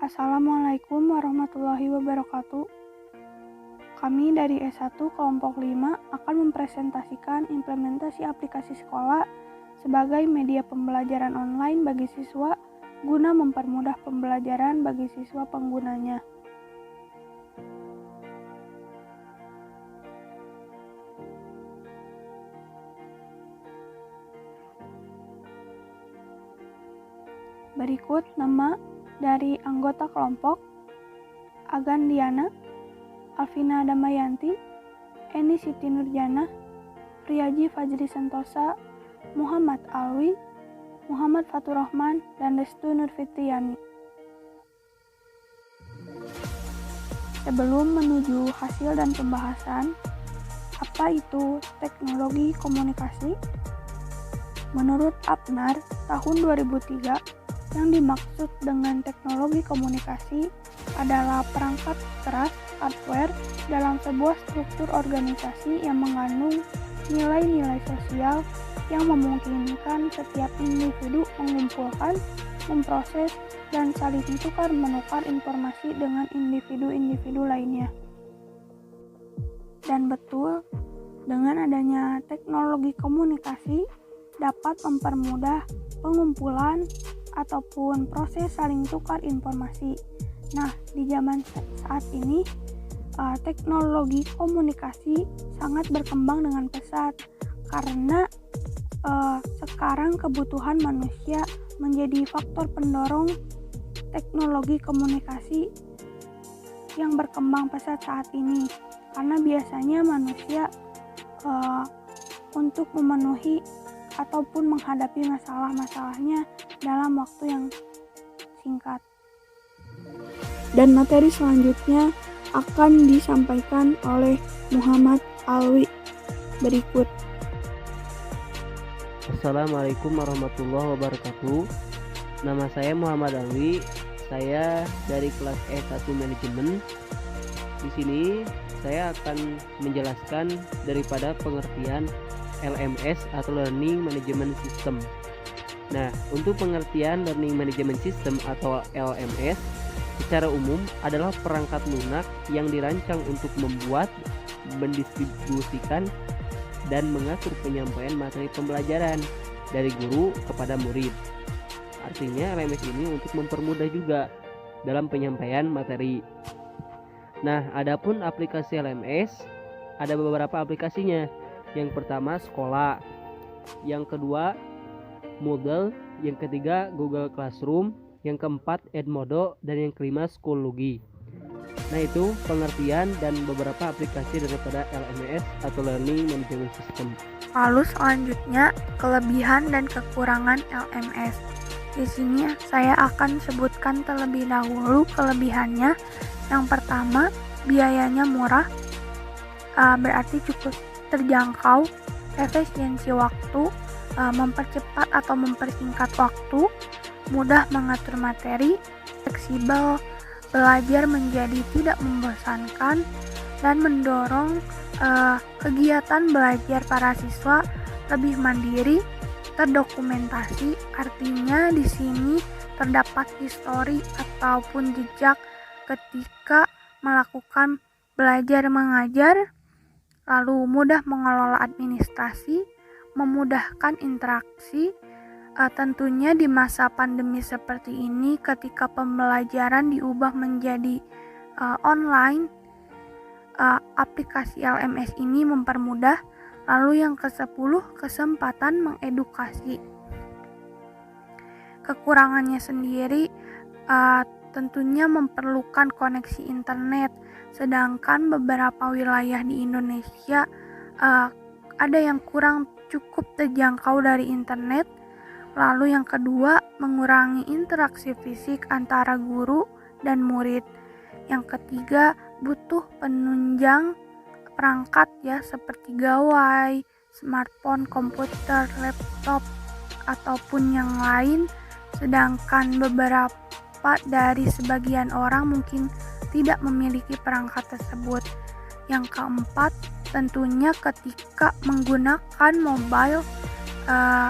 Assalamualaikum warahmatullahi wabarakatuh. Kami dari S1 kelompok 5 akan mempresentasikan implementasi aplikasi sekolah sebagai media pembelajaran online bagi siswa guna mempermudah pembelajaran bagi siswa penggunanya. Berikut nama dari anggota kelompok: Agandiana, Alvina Damayanti, Eni Siti Nurjana, Priyaji Fajri Sentosa, Muhammad Alwi, Muhammad Fatur Rahman, dan Destu Nurfitriani. Sebelum menuju hasil dan pembahasan, apa itu teknologi komunikasi? Menurut Abnar tahun 2003, yang dimaksud dengan teknologi komunikasi adalah perangkat keras hardware dalam sebuah struktur organisasi yang mengandung nilai-nilai sosial yang memungkinkan setiap individu mengumpulkan, memproses, dan saling tukar-menukar informasi dengan individu-individu lainnya. Dan betul, dengan adanya teknologi komunikasi dapat mempermudah pengumpulan ataupun proses saling tukar informasi. Nah, di zaman saat ini, teknologi komunikasi sangat berkembang dengan pesat karena sekarang kebutuhan manusia menjadi faktor pendorong teknologi komunikasi yang berkembang pesat saat ini. Karena biasanya manusia untuk memenuhi ataupun menghadapi masalah-masalahnya dalam waktu yang singkat. Dan materi selanjutnya akan disampaikan oleh Muhammad Alwi berikut. Assalamualaikum warahmatullahi wabarakatuh. Nama saya Muhammad Alwi. Saya dari kelas E1 Manajemen. Di sini saya akan menjelaskan daripada pengertian LMS atau Learning Management System. Nah, untuk pengertian Learning Management System atau LMS secara umum adalah perangkat lunak yang dirancang untuk membuat, mendistribusikan, dan mengatur penyampaian materi pembelajaran dari guru kepada murid. Artinya LMS ini untuk mempermudah juga dalam penyampaian materi. Nah, adapun aplikasi LMS, ada beberapa aplikasinya. Yang pertama sekolah, yang kedua Moodle, yang ketiga Google Classroom, yang keempat Edmodo, dan yang kelima Schoology. Nah, itu pengertian dan beberapa aplikasi daripada LMS atau Learning Management System. Lalu selanjutnya kelebihan dan kekurangan LMS. Di sini saya akan sebutkan terlebih dahulu kelebihannya. Yang pertama, biayanya murah, berarti cukup terjangkau, efisiensi waktu, mempercepat atau mempersingkat waktu, mudah mengatur materi, fleksibel, belajar menjadi tidak membosankan, dan mendorong kegiatan belajar para siswa lebih mandiri, terdokumentasi. Artinya di sini terdapat histori ataupun jejak ketika melakukan belajar mengajar, lalu mudah mengelola administrasi, memudahkan interaksi. Tentunya di masa pandemi seperti ini, ketika pembelajaran diubah menjadi online, aplikasi LMS ini mempermudah. Lalu yang ke-10, kesempatan mengedukasi. Kekurangannya sendiri tentunya memerlukan koneksi internet, sedangkan beberapa wilayah di Indonesia ada yang kurang cukup terjangkau dari internet. Lalu yang kedua, mengurangi interaksi fisik antara guru dan murid. Yang ketiga, butuh penunjang perangkat seperti gawai, smartphone, komputer, laptop, ataupun yang lain. Sedangkan beberapa dari sebagian orang mungkin tidak memiliki perangkat tersebut. Yang keempat, tentunya ketika menggunakan mobile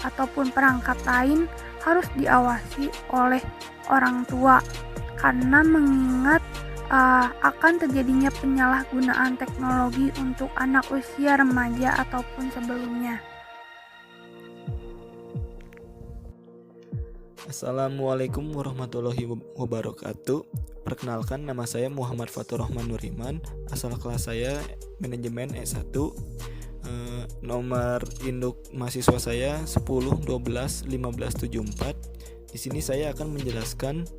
ataupun perangkat lain harus diawasi oleh orang tua karena mengingat akan terjadinya penyalahgunaan teknologi untuk anak usia remaja ataupun sebelumnya. Assalamualaikum warahmatullahi wabarakatuh. Perkenalkan, nama saya Muhammad Fatur Rahman Nuriman. Asal kelas saya manajemen S1. Nomor induk mahasiswa saya 10 12 15 74. Di sini saya akan menjelaskan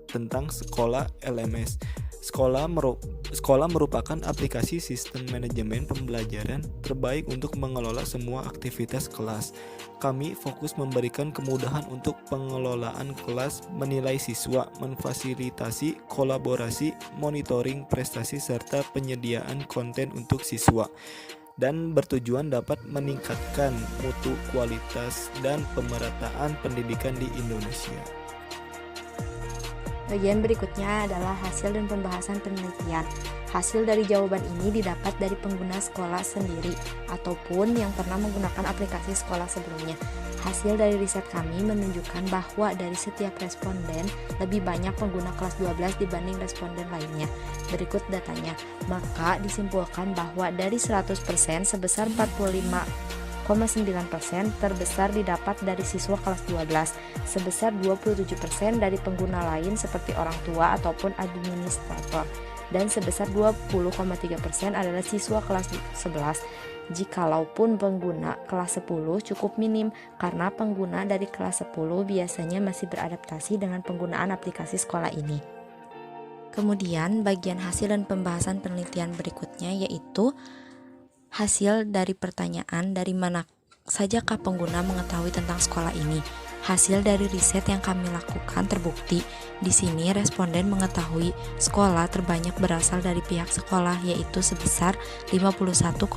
tentang sekolah LMS. Sekolah merupakan aplikasi sistem manajemen pembelajaran terbaik untuk mengelola semua aktivitas kelas. Kami fokus memberikan kemudahan untuk pengelolaan kelas, menilai siswa, memfasilitasi kolaborasi, monitoring prestasi, serta penyediaan konten untuk siswa, dan bertujuan dapat meningkatkan mutu, kualitas, dan pemerataan pendidikan di Indonesia. Bagian berikutnya adalah hasil dan pembahasan penelitian. Hasil dari jawaban ini didapat dari pengguna sekolah sendiri ataupun yang pernah menggunakan aplikasi sekolah sebelumnya. Hasil dari riset kami menunjukkan bahwa dari setiap responden lebih banyak pengguna kelas 12 dibanding responden lainnya. Berikut datanya. Maka disimpulkan bahwa dari 100% sebesar 45,9% terbesar didapat dari siswa kelas 12, sebesar 27% dari pengguna lain seperti orang tua ataupun administrator, dan sebesar 20,3% adalah siswa kelas 11. Jikalaupun pengguna kelas 10 cukup minim karena pengguna dari kelas 10 biasanya masih beradaptasi dengan penggunaan aplikasi sekolah ini. Kemudian bagian hasil dan pembahasan penelitian berikutnya yaitu hasil dari pertanyaan dari mana sajakah pengguna mengetahui tentang sekolah ini. Hasil dari riset yang kami lakukan terbukti. Di sini responden mengetahui sekolah terbanyak berasal dari pihak sekolah yaitu sebesar 51,3%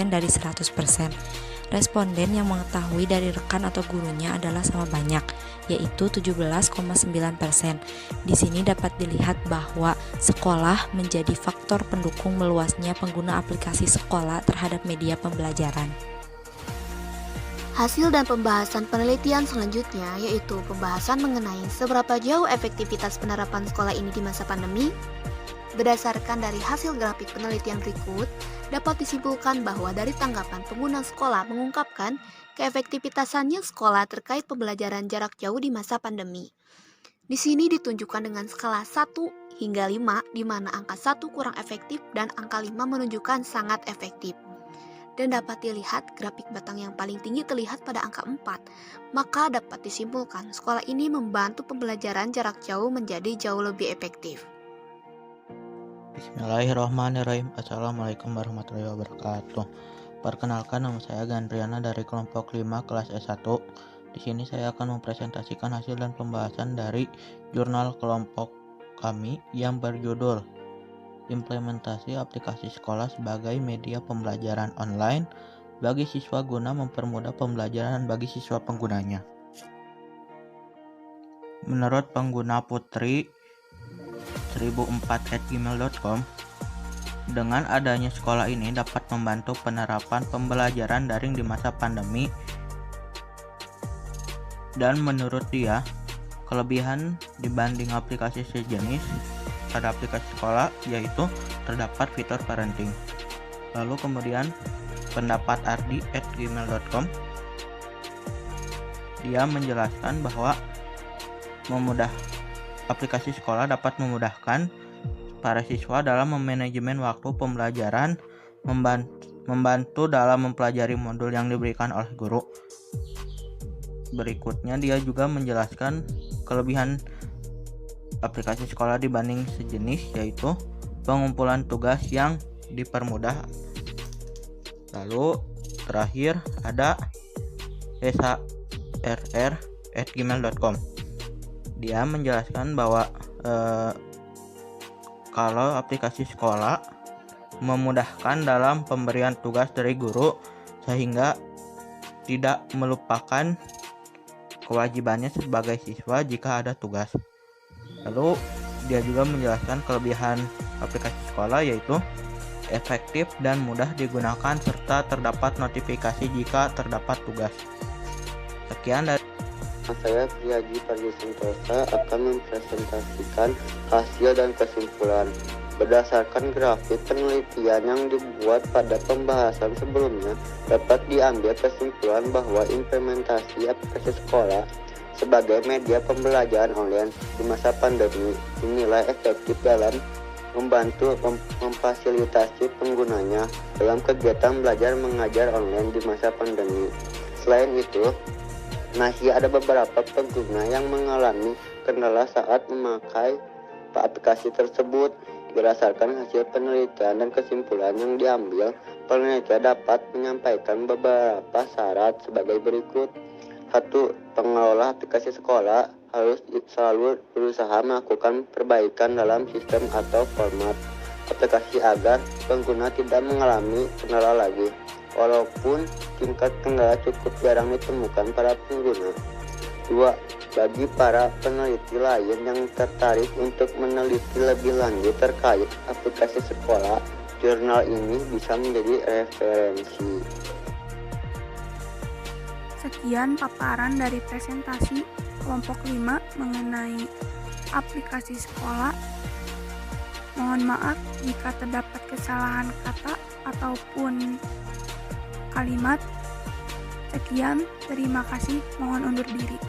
dari 100%. Responden yang mengetahui dari rekan atau gurunya adalah sama banyak, yaitu 17,9%. Di sini dapat dilihat bahwa sekolah menjadi faktor pendukung meluasnya pengguna aplikasi sekolah terhadap media pembelajaran. Hasil dan pembahasan penelitian selanjutnya yaitu pembahasan mengenai seberapa jauh efektivitas penerapan sekolah ini di masa pandemi. Berdasarkan dari hasil grafik penelitian berikut, dapat disimpulkan bahwa dari tanggapan pengguna sekolah mengungkapkan keefektivitasannya sekolah terkait pembelajaran jarak jauh di masa pandemi. Di sini ditunjukkan dengan skala 1 hingga 5, di mana angka 1 kurang efektif dan angka 5 menunjukkan sangat efektif. Dan dapat dilihat grafik batang yang paling tinggi terlihat pada angka 4, maka dapat disimpulkan sekolah ini membantu pembelajaran jarak jauh menjadi jauh lebih efektif. Bismillahirrahmanirrahim. Assalamualaikum warahmatullahi wabarakatuh. Perkenalkan, nama saya Gandriana dari kelompok 5 kelas S1. Di sini saya akan mempresentasikan hasil dan pembahasan dari jurnal kelompok kami yang berjudul Implementasi Aplikasi Sekolah sebagai Media Pembelajaran Online bagi Siswa Guna Mempermudah Pembelajaran bagi Siswa Penggunanya. Menurut pengguna Putri 1004@gmail.com, dengan adanya sekolah ini dapat membantu penerapan pembelajaran daring di masa pandemi, dan menurut dia, kelebihan dibanding aplikasi sejenis pada aplikasi sekolah yaitu terdapat fitur parenting. Lalu kemudian pendapat ardi@gmail.com, dia menjelaskan bahwa aplikasi sekolah dapat memudahkan para siswa dalam memanajemen waktu pembelajaran, membantu dalam mempelajari modul yang diberikan oleh guru. Berikutnya dia juga menjelaskan kelebihan aplikasi sekolah dibanding sejenis yaitu pengumpulan tugas yang dipermudah. Lalu terakhir ada esarr@gmail.com. Dia menjelaskan bahwa kalau aplikasi sekolah memudahkan dalam pemberian tugas dari guru sehingga tidak melupakan kewajibannya sebagai siswa jika ada tugas. Lalu dia juga menjelaskan kelebihan aplikasi sekolah yaitu efektif dan mudah digunakan serta terdapat notifikasi jika terdapat tugas. Sekian dari Saya Priyaji Pardi Santosa akan mempresentasikan hasil dan kesimpulan. Berdasarkan grafik penelitian yang dibuat pada pembahasan sebelumnya, dapat diambil kesimpulan bahwa implementasi aplikasi sekolah sebagai media pembelajaran online di masa pandemi dinilai efektif dalam membantu memfasilitasi penggunanya dalam kegiatan belajar mengajar online di masa pandemi. Selain itu, masih ada beberapa pengguna yang mengalami kendala saat memakai aplikasi tersebut. Berdasarkan hasil penelitian dan kesimpulan yang diambil, penelitian dapat menyampaikan beberapa syarat sebagai berikut. 1. Pengelola aplikasi sekolah harus selalu berusaha melakukan perbaikan dalam sistem atau format aplikasi agar pengguna tidak mengalami kendala lagi, walaupun tingkat kendala cukup jarang ditemukan pada pengguna. 2. Bagi para peneliti lain yang tertarik untuk meneliti lebih lanjut terkait aplikasi sekolah, jurnal ini bisa menjadi referensi. Sekian paparan dari presentasi kelompok 5 mengenai aplikasi sekolah. Mohon maaf jika terdapat kesalahan kata ataupun kalimat. Sekian, terima kasih, mohon undur diri.